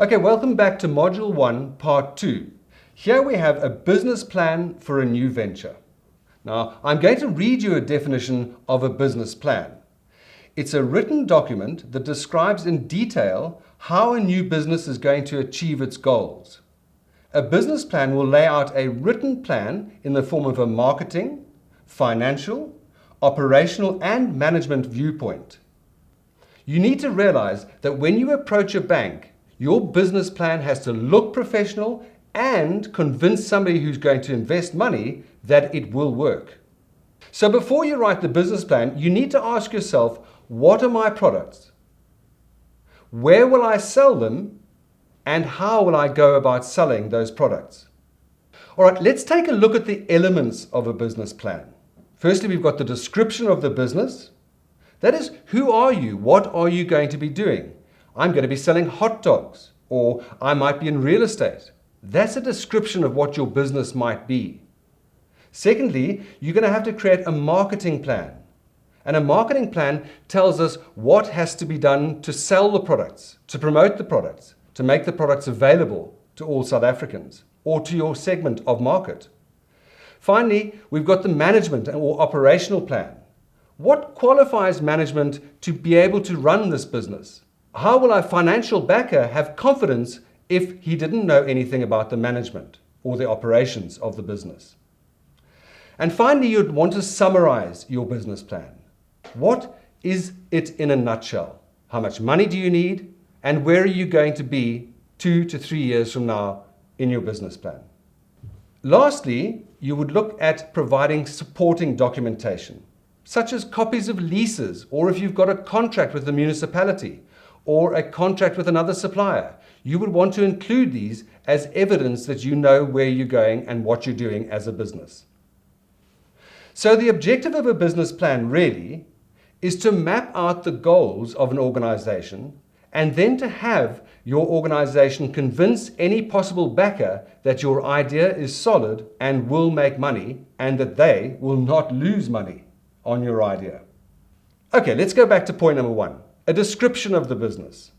Okay, welcome back to Module 1, Part 2. Here we have a business plan for a new venture. Now, I'm going to read you a definition of a business plan. It's a written document that describes in detail how a new business is going to achieve its goals. A business plan will lay out a written plan in the form of a marketing, financial, operational, and management viewpoint. You need to realize that when you approach a bank, your business plan has to look professional and convince somebody who's going to invest money that it will work. So before you write the business plan, you need to ask yourself, what are my products? Where will I sell them? And how will I go about selling those products? All right, let's take a look at the elements of a business plan. Firstly, we've got the description of the business. That is, who are you? What are you going to be doing? I'm going to be selling hot dogs, or I might be in real estate. That's a description of what your business might be. Secondly, you're going to have to create a marketing plan. And a marketing plan tells us what has to be done to sell the products, to promote the products, to make the products available to all South Africans or to your segment of market. Finally, we've got the management or operational plan. What qualifies management to be able to run this business? How will a financial backer have confidence if he didn't know anything about the management or the operations of the business? And finally, you'd want to summarize your business plan. What is it in a nutshell? How much money do you need? And where are you going to be 2 to 3 years from now in your business plan? Lastly, you would look at providing supporting documentation, such as copies of leases, or if you've got a contract with the municipality, or a contract with another supplier. You would want to include these as evidence that you know where you're going and what you're doing as a business. So the objective of a business plan really is to map out the goals of an organization and then to have your organization convince any possible backer that your idea is solid and will make money and that they will not lose money on your idea. Okay, let's go back to point number 1. A description of the business.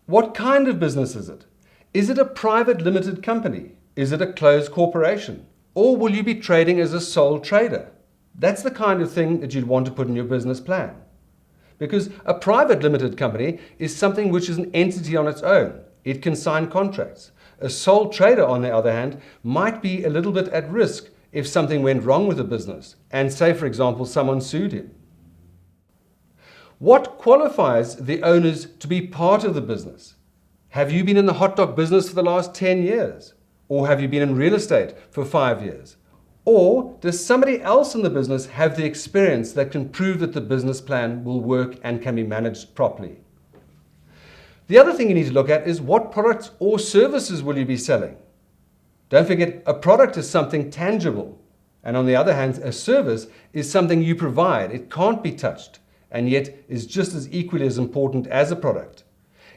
What kind of business is it? Is it a private limited company? Is it a closed corporation? Or will you be trading as a sole trader? That's the kind of thing that you'd want to put in your business plan. Because a private limited company is something which is an entity on its own. It can sign contracts. A sole trader, on the other hand, might be a little bit at risk if something went wrong with the business and, say, for example, someone sued him. What qualifies the owners to be part of the business? Have you been in the hot dog business for the last 10 years? Or have you been in real estate for 5 years? Or does somebody else in the business have the experience that can prove that the business plan will work and can be managed properly? The other thing you need to look at is what products or services will you be selling? Don't forget, a product is something tangible. And on the other hand, a service is something you provide. It can't be touched, and yet is just as equally as important as a product.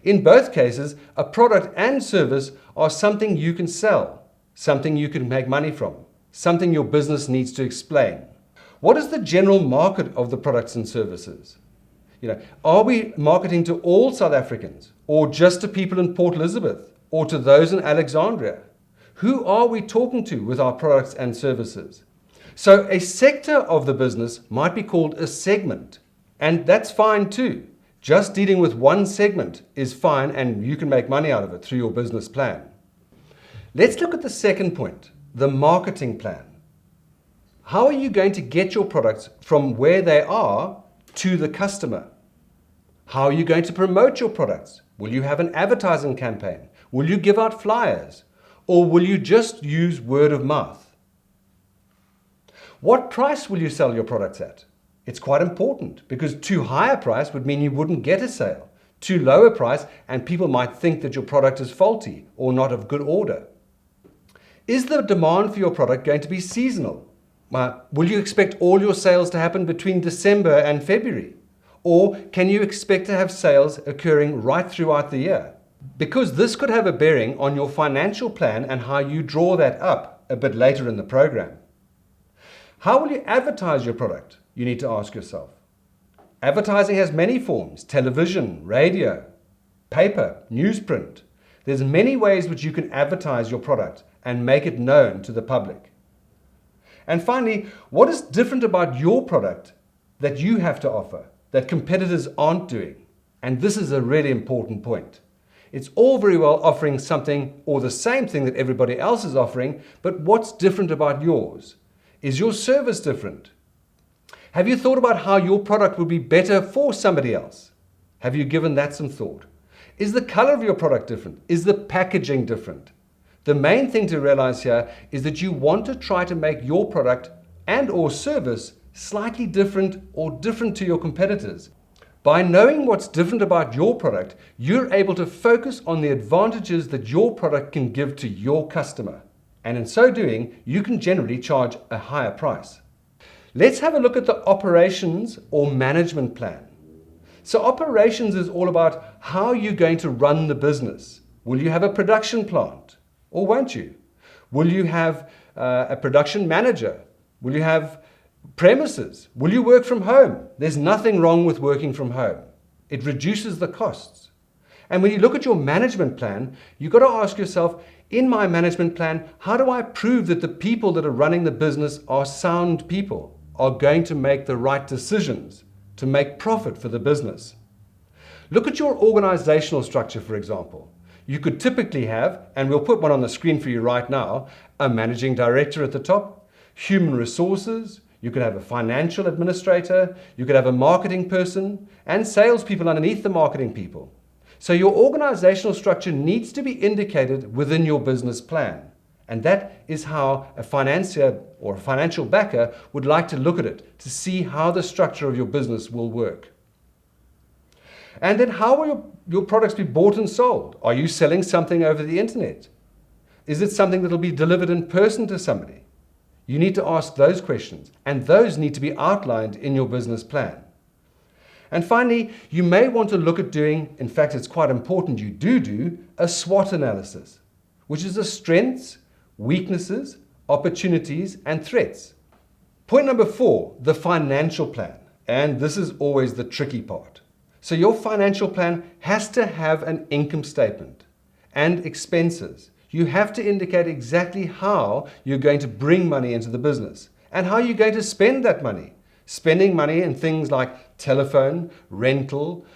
In both cases, a product and service are something you can sell, something you can make money from, something your business needs to explain. What is the general market of the products and services? Are we marketing to all South Africans, or just to people in Port Elizabeth, or to those in Alexandria? Who are we talking to with our products and services? So a sector of the business might be called a segment. And that's fine too. Just dealing with one segment is fine and you can make money out of it through your business plan. Let's look at the second point, the marketing plan. How are you going to get your products from where they are to the customer? How are you going to promote your products? Will you have an advertising campaign? Will you give out flyers? Or will you just use word of mouth? What price will you sell your products at? It's quite important because too high a price would mean you wouldn't get a sale. Too low a price and people might think that your product is faulty or not of good order. Is the demand for your product going to be seasonal? Will you expect all your sales to happen between December and February? Or can you expect to have sales occurring right throughout the year? Because this could have a bearing on your financial plan and how you draw that up a bit later in the program. How will you advertise your product? You need to ask yourself. Advertising has many forms: television, radio, paper, newsprint. There's many ways which you can advertise your product and make it known to the public. And finally, what is different about your product that you have to offer that competitors aren't doing? And this is a really important point. It's all very well offering something or the same thing that everybody else is offering, but what's different about yours? Is your service different? Have you thought about how your product would be better for somebody else? Have you given that some thought? Is the color of your product different? Is the packaging different? The main thing to realize here is that you want to try to make your product and or service slightly different or different to your competitors. By knowing what's different about your product, you're able to focus on the advantages that your product can give to your customer. And in so doing, you can generally charge a higher price. Let's have a look at the operations or management plan. So operations is all about how you're going to run the business. Will you have a production plant or won't you? Will you have a production manager? Will you have premises? Will you work from home? There's nothing wrong with working from home. It reduces the costs. And when you look at your management plan, you've got to ask yourself, in my management plan, how do I prove that the people that are running the business are sound people, are going to make the right decisions to make profit for the business? Look at your organizational structure, for example. You could typically have, and we'll put one on the screen for you right now, a managing director at the top, human resources, you could have a financial administrator, you could have a marketing person, and salespeople underneath the marketing people. So your organizational structure needs to be indicated within your business plan. And that is how a financier or a financial backer would like to look at it, to see how the structure of your business will work. And then how will your products be bought and sold? Are you selling something over the internet? Is it something that will be delivered in person to somebody? You need to ask those questions, and those need to be outlined in your business plan. And finally, you may want to look at doing, in fact, it's quite important you do a SWOT analysis, which is the strengths, weaknesses, opportunities, and threats. Point number 4, the financial plan. And this is always the tricky part. So your financial plan has to have an income statement and expenses. You have to indicate exactly how you're going to bring money into the business and how you're going to spend that money. Spending money in things like telephone, rental,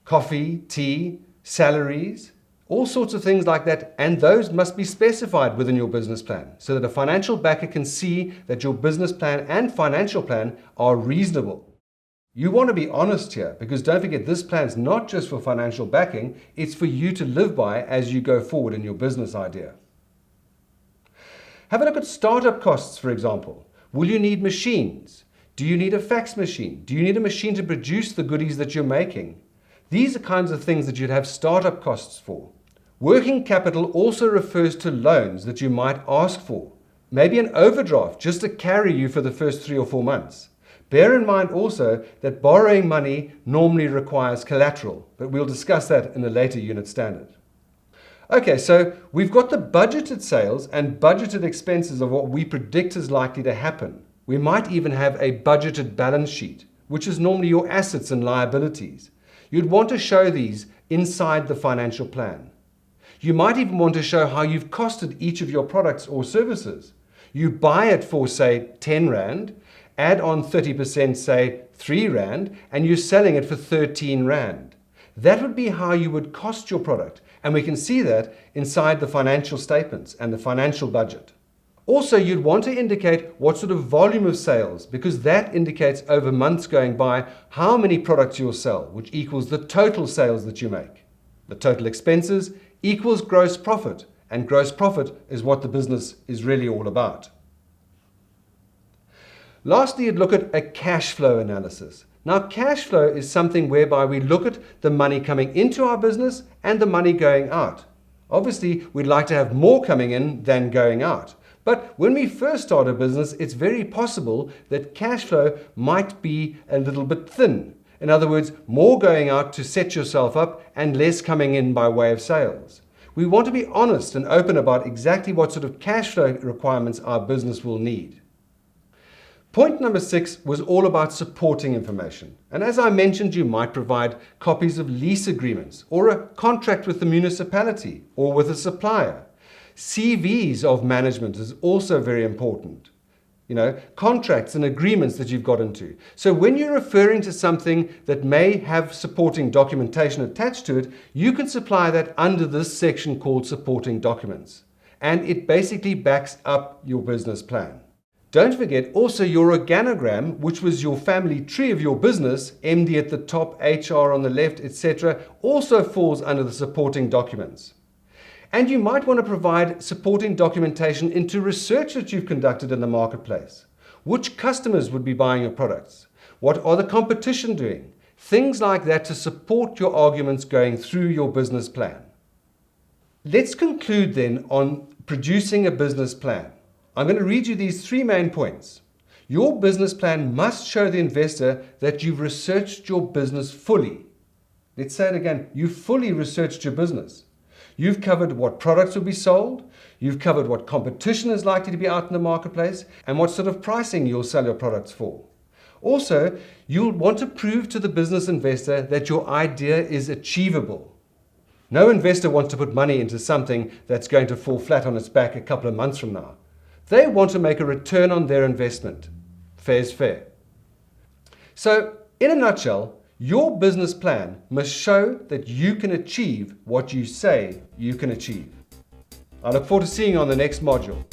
coffee, tea, salaries, all sorts of things like that, and those must be specified within your business plan so that a financial backer can see that your business plan and financial plan are reasonable. You want to be honest here, because don't forget, this plan is not just for financial backing, it's for you to live by as you go forward in your business idea. Have a look at startup costs, for example. Will you need machines? Do you need a fax machine? Do you need a machine to produce the goodies that you're making? These are kinds of things that you'd have startup costs for. Working capital also refers to loans that you might ask for. Maybe an overdraft just to carry you for the first 3 or 4 months. Bear in mind also that borrowing money normally requires collateral, but we'll discuss that in a later unit standard. Okay, so we've got the budgeted sales and budgeted expenses of what we predict is likely to happen. We might even have a budgeted balance sheet, which is normally your assets and liabilities. You'd want to show these inside the financial plan. You might even want to show how you've costed each of your products or services. You buy it for, say, 10 Rand, add on 30%, say 3 Rand, and you're selling it for 13 Rand. That would be how you would cost your product, and we can see that inside the financial statements and the financial budget. Also, you'd want to indicate what sort of volume of sales, because that indicates over months going by how many products you'll sell, which equals the total sales that you make. The total expenses equals gross profit, and gross profit is what the business is really all about. Lastly, you'd look at a cash flow analysis. Now, cash flow is something whereby we look at the money coming into our business and the money going out. Obviously, we'd like to have more coming in than going out. But when we first start a business, it's very possible that cash flow might be a little bit thin. In other words, more going out to set yourself up and less coming in by way of sales. We want to be honest and open about exactly what sort of cash flow requirements our business will need. Point number 6 was all about supporting information. And as I mentioned, you might provide copies of lease agreements or a contract with the municipality or with a supplier. CVs of management is also very important. Contracts and agreements that you've got into. So when you're referring to something that may have supporting documentation attached to it, you can supply that under this section called supporting documents. And it basically backs up your business plan. Don't forget also your organogram, which was your family tree of your business, MD at the top, HR on the left, etc., also falls under the supporting documents. And you might want to provide supporting documentation into research that you've conducted in the marketplace. Which customers would be buying your products? What are the competition doing? Things like that to support your arguments going through your business plan. Let's conclude then on producing a business plan. I'm going to read you these 3 main points. Your business plan must show the investor that you've researched your business fully. Let's say it again. You've fully researched your business. You've covered what products will be sold. You've covered what competition is likely to be out in the marketplace and what sort of pricing you'll sell your products for. Also, you'll want to prove to the business investor that your idea is achievable. No investor wants to put money into something that's going to fall flat on its back a couple of months from now. They want to make a return on their investment. Fair's fair. So, in a nutshell, your business plan must show that you can achieve what you say you can achieve. I look forward to seeing you on the next module.